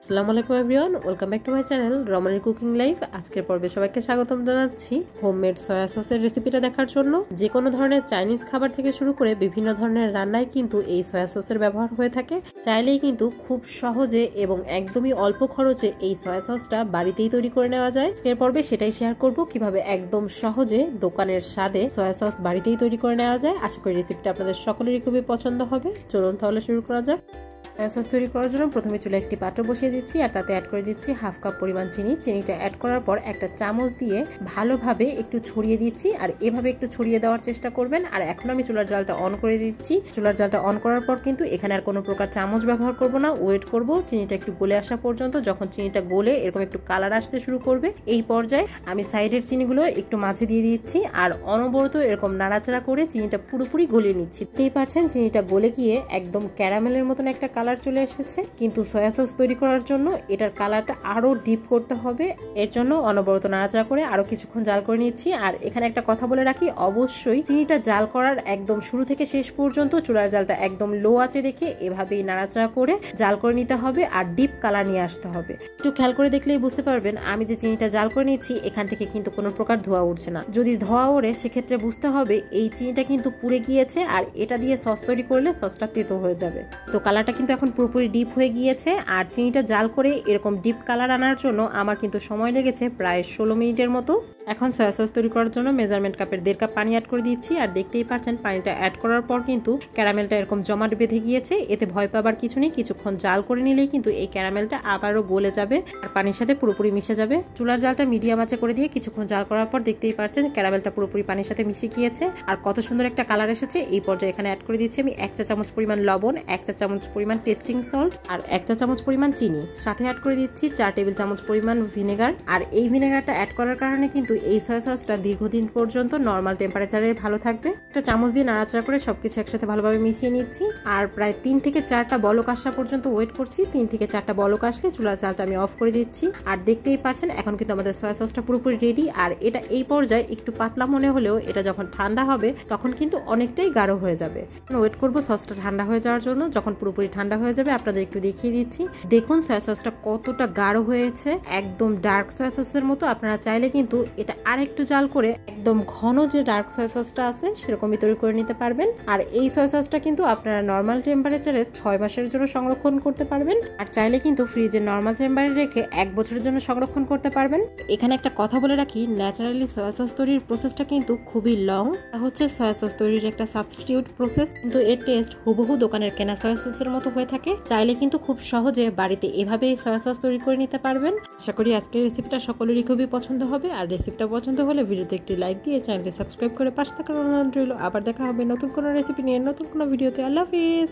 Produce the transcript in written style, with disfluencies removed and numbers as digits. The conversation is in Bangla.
আসসালামু আলাইকুম everyone, welcome back to my channel রমণীর কুকিং লাইফ। আজকের পর্বে সবাইকে স্বাগতম জানাচ্ছি হোমমেড সয়া সসের রেসিপিটা দেখার জন্য। যে কোনো ধরনের চাইনিজ খাবার থেকে শুরু করে বিভিন্ন ধরনের রান্নায় কিন্তু এই সয়া সসের ব্যবহার হয়ে থাকে। চাইলেই কিন্তু খুব সহজে এবং একদমই অল্প খরচে এই সয়া সসটা বাড়িতেই তৈরি করে নেওয়া যায়। আজকের পর্বে সেটাই শেয়ার করব কিভাবে একদম সহজে দোকানের স্বাদে সয়া সস বাড়িতেই তৈরি করে নেওয়া যায়। আশা করি রেসিপিটা আপনাদের সকলেরই খুবই পছন্দ হবে। চলুন তাহলে শুরু করা যাক। সয়া সস তৈরি করার জন্য প্রথমে চুলায় একটি পাত্র বসিয়ে দিচ্ছি আর তাতে অ্যাড করে দিচ্ছি হাফ কাপ পরিমাণ চিনি। চিনিটা অ্যাড করার পর একটা চামচ দিয়ে ভালোভাবে একটু ছড়িয়ে দিচ্ছি আর এভাবে একটু ছড়িয়ে দেওয়ার চেষ্টা করবেন। আর এখন আমি চুলার জালটা অন করে দিচ্ছি। চুলার জালটা অন করার পর কিন্তু এখানে আর কোনো প্রকার চামচ ব্যবহার করব না, ওয়েট করব চিনিটা একটু গলে আসা পর্যন্ত। যখন চিনিটা গলে এরকম একটু কালার আসতে শুরু করবে, এই পর্যায়ে আমি সাইডের চিনিগুলো একটু মাঝে দিয়ে দিচ্ছি আর অনবরত এরকম নাড়াচাড়া করে চিনিটা পুরোপুরি গলিয়ে নিচ্ছি। দেখতেই পাচ্ছেন চিনিটা গলে গিয়ে একদম ক্যারামেলের মতন একটা কালার চলে এসেছে। কিন্তু সয়া সস তৈরি করার জন্য এটার কালারটা আরো ডিপ করতে হবে। এর জন্য অনবরত নাড়াচাড়া করে আরো কিছুক্ষণ জাল করে নিচ্ছি। আর এখানে একটা কথা বলে রাখি, অবশ্যই চিনিটা জাল করার একদম শুরু থেকে শেষ পর্যন্ত চুলার জালটা একদম লো আঁচে রেখে এভাবেই নাড়াচাড়া করে জাল করে নিতে হবে আর ডিপ কালার নিয়ে আসতে হবে। একটু খেয়াল করে দেখলেই বুঝতে পারবেন আমি যে চিনিটা জাল করে নিচ্ছি এখান থেকে কিন্তু কোনো প্রকার ধোঁয়া উঠছে না। যদি ধোঁয়া ওড়ে সেক্ষেত্রে বুঝতে হবে এই চিনিটা কিন্তু পুড়ে গিয়েছে আর এটা দিয়ে সস তৈরি করলে সসটা তেতো হয়ে যাবে। তো কালারটা কিন্তু এখন পুরোপুরি ডিপ হয়ে গিয়েছে আর চিনিটা জাল করে এরকম ডিপ কালার আনার জন্য আমার কিন্তু সময় লেগেছে প্রায় 16 মিনিটের মতো। এখন সয়া সস তৈরি করার জন্য মেজারমেন্ট কাপের 1.5 কাপ পানি অ্যাড করে দিচ্ছি আর দেখতেই পাচ্ছেন পানিটা অ্যাড করার পর কিন্তু ক্যারামেলটা এরকম জমাট বেঁধে গিয়েছে। এতে ভয় পাবার কিছু নেই, কিছুক্ষণ জাল করে নিলেই কিন্তু এই ক্যারামেলটা আবারও গলে যাবে আর পানির সাথে পুরোপুরি মিশে যাবে। চুলার জালটা মিডিয়াম আঁচে করে দিয়ে কিছুক্ষণ জাল করার পর দেখতেই পাচ্ছেন ক্যারামেলটা পুরোপুরি পানির সাথে মিশে গিয়েছে আর কত সুন্দর একটা কালার এসেছে। এই পর্যায়ে এখানে অ্যাড করে দিচ্ছি আমি 1 চা চামচ পরিমাণ লবণ, 1 চা চামচ পরিমাণ টেস্টিং সল্ট আর 1 চা চামচ পরিমাণ চিনি। সাথে অ্যাড করে দিচ্ছি 4 টেবিল চামচ পরিমাণ ভিনেগার। আর এই ভিনেগারটা অ্যাড করার কারণে কিন্তু এই সয়া সসটা দীর্ঘদিন পর্যন্ত নর্মাল টেম্পারেচারে ভালো থাকবে। একটা চামচ দিয়ে নাড়াচাড়া করে সবকিছু একসাথে ভালোভাবে মিশিয়ে নিচ্ছি আর প্রায় 3 থেকে 4টা বলক আসা পর্যন্ত ওয়েট করছি। 3 থেকে 4টা বলক আসলে চুলার জালটা আমি অফ করে দিচ্ছি। আর দেখতেই পাচ্ছেন এখন কিন্তু আমাদের সয়া সসটা পুরোপুরি রেডি। আর এটা এই পর্যায়ে একটু পাতলা মনে হলেও এটা যখন ঠান্ডা হবে তখন কিন্তু অনেকটাই গাঢ় হয়ে যাবে। ওয়েট করবো সসটা ঠান্ডা হয়ে যাওয়ার জন্য। যখন পুরোপুরি ঠান্ডা হয়ে যাবে আপনাদের একটু দেখিয়ে দিচ্ছি। দেখুন সয়া সসটা কতটা গাঢ় হয়েছে, একদম ডার্ক সয়া সসের মতো। আপনারা চাইলে কিন্তু এটা আরেকটু জাল করে একদম ঘন যে ডার্ক সয়া সসটা আছে সেরকমই তৈরি করে নিতে পারবেন। আর এই সয়া সসটা কিন্তু আপনারা নর্মাল টেম্পারেচারে 6 মাসের জন্য সংরক্ষণ করতে পারবেন আর চাইলে কিন্তু ফ্রিজে নর্মাল চেম্বারে রেখে 1 বছরের জন্য সংরক্ষণ করতে পারবেন। এখানে একটা কথা বলে রাখি, ন্যাচারালি সয়া সস তৈরির প্রসেসটা কিন্তু খুবই লং। হচ্ছে সয়া সস তৈরির একটা সাবস্টিটিউট প্রসেস, কিন্তু এর টেস্ট হুবহু দোকানের কেনা সয়া সসের মতো হয়ে থাকে। চাইলে কিন্তু খুব সহজে বাড়িতে এভাবেই সয়া সস তৈরি করে নিতে পারবেন। আশা করি আজকের রেসিপিটা সকলেরই খুবই পছন্দ হবে। আর রেসিপিটা পছন্দ হলে ভিডিওতে একটি লাইক দিয়ে চ্যানেলটি সাবস্ক্রাইব করে পাশে থাকার অনুরোধ রইল। আবার দেখা হবে নতুন কোনো রেসিপি নিয়ে নতুন কোনো ভিডিওতে। আল্লাহ হাফিজ।